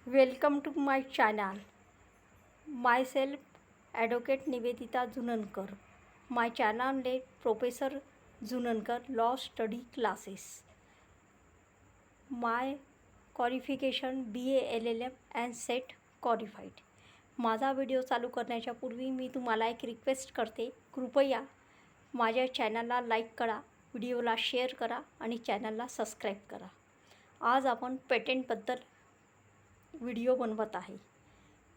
Welcome to my channel. Myself, Advocate Nivedita Junankar. My channel name Professor Junankar Law Study Classes. My qualification BA LLM and SET qualified. माझा video चालू करण्याच्या पूर्वी मी तुम्हाला एक request करते, कृपया माझ्या चॅनलला लाईक करा, व्हिडिओला शेअर करा आणि चॅनलला सबस्क्राईब करा. आज आपण पेटेंटबद्दल व्हिडिओ बनवत आहे.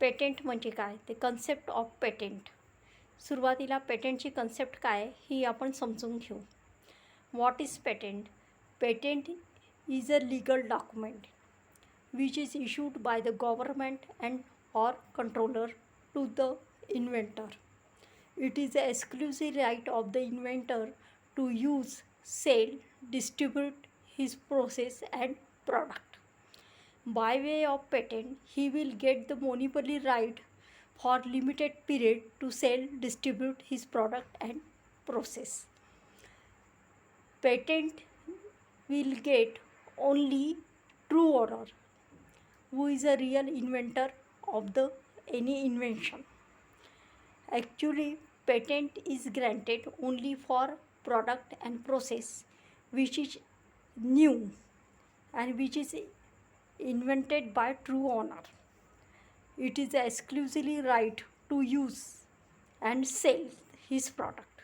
पेटेंट म्हणजे काय ते कन्सेप्ट ऑफ पेटेंट. सुरुवातीला पेटेंटची कन्सेप्ट काय ही आपण समजून घेऊ. What is patent? Patent is a legal document which is issued by the government and or controller to the inventor. It is the exclusive right of the inventor to use, sell, distribute his process and product. By way of patent, he will get the monopoly right for limited period to sell, distribute his product and process. Patent will get only true owner, who is a real inventor of the any invention. Actually, patent is granted only for product and process which is new and which is invented by true owner. It is exclusively right to use and sell his product.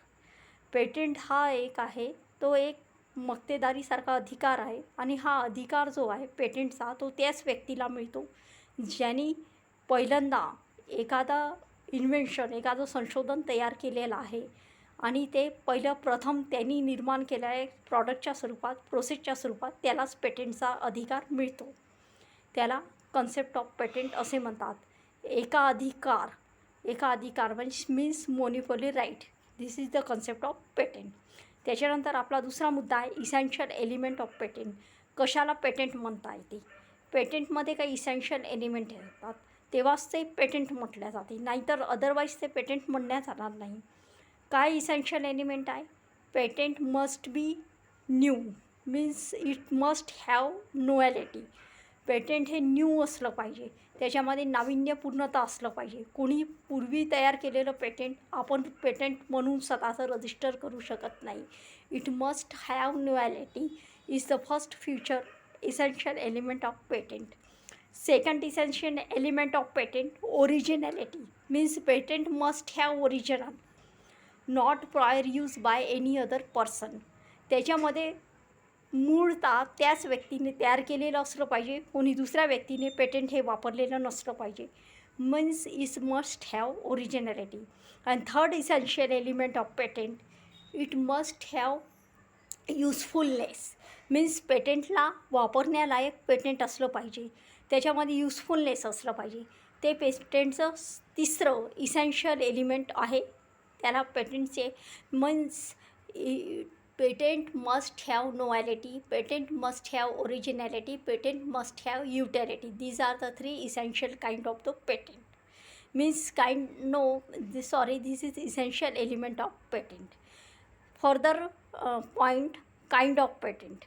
Patent हा एक आहे, तो एक मक्तेदारीसारखा अधिकार आहे आणि हा अधिकार जो आहे पेटेंटचा तो त्याच व्यक्तीला मिळतो ज्यांनी पहिल्यांदा एखादा इन्व्हेन्शन एखादं संशोधन तयार केलेलं आहे आणि ते प्रथम त्यांनी निर्माण केलं आहे प्रॉडक्टच्या स्वरूपात, प्रोसेसच्या स्वरूपात, त्यालाच पेटेंटचा अधिकार मिळतो. त्याला कन्सेप्ट ऑफ पेटेंट असे म्हणतात. एका अधिकार म्हणजे means monopoly right. This is the concept of patent. त्याच्यानंतर आपला दुसरा मुद्दा आहे इसेन्शियल एलिमेंट ऑफ पेटेंट. कशाला पेटेंट म्हणता येते? पेटेंटमध्ये काही इसेन्शियल एलिमेंट येतात तेव्हाच ते पेटेंट म्हटल्या जाते, नाहीतर अदरवाईज ते पेटेंट म्हणण्यात जाणार नाही. काय इसेन्शियल एलिमेंट आहे? Patent must be new, means it must have novelty. Patent हे न्यू असलं पाहिजे, त्याच्यामध्ये नाविन्यपूर्णता असलं पाहिजे. कोणी पूर्वी तयार केलेलं पेटेंट आपण पेटेंट म्हणून स्वतःचं रजिस्टर करू शकत नाही. It must have novelty is the first future essential element of patent. Second essential element of patent originality, means patent must have original, not prior use by any other person. त्याच्यामध्ये मूळतः त्याच व्यक्तीने तयार केलेलं असलं पाहिजे, कोणी दुसऱ्या व्यक्तीने पेटेंट हे वापरलेलं नसलं पाहिजे. Means is must have originality. And third essential element of patent, it must have usefulness. Means पेटेंटला वापरण्यालायक पेटेंट असलं पाहिजे, त्याच्यामध्ये युजफुलनेस असलं पाहिजे. ते पेटेंटचं तिसरं इसेन्शियल एलिमेंट आहे. त्याला पेटेंटचे means patent must have novelty, patent must have originality, patent must have utility. These are the 3 essential kind of the patent. Means this is essential element of patent. Further point kind of patent.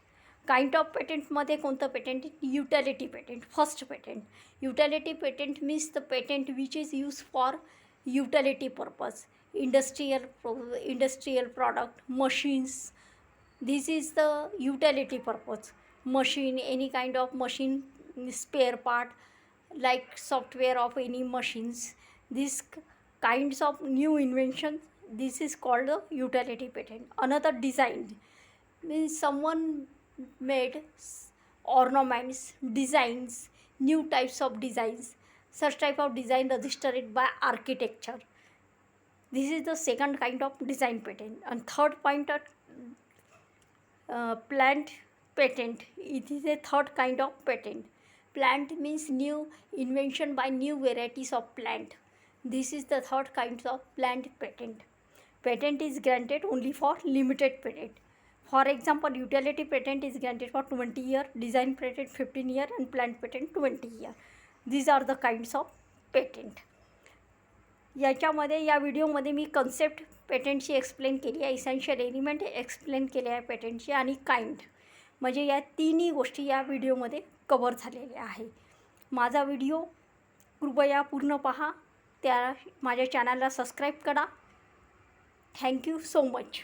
Kind of पेटेंटमध्ये कोणतं patent? Utility patent. First patent utility patent means the patent which is use for utility purpose. industrial product, machines. This is the utility purpose. Machine, any kind of machine spare part like software of any machines. These kinds of new invention, this is called a utility patent. Another design means someone made ornaments, designs, new types of designs. Such type of design registered by architecture. This is the second kind of design patent. And third point of plant patent. It is a third kind of patent. Plant means new invention by new varieties of plant. This is the third kind of plant patent. Patent is granted only for limited period. For example, utility patent is granted for 20 years, design patent 15 years and plant patent 20 years. These are the kinds of patent. याच्यामध्ये या व्हिडिओमध्ये मी concept पेटेंटची explain केली आहे, essential element explain केले आहे पेटेंटची, आणि kind म्हणजे या तिन्ही गोष्टी या व्हिडिओमध्ये कव्हर झालेल्या आहे. माझा व्हिडिओ कृपया पूर्ण पहा. त्या माझ्या चॅनलला सबस्क्राईब करा. Thank you so much.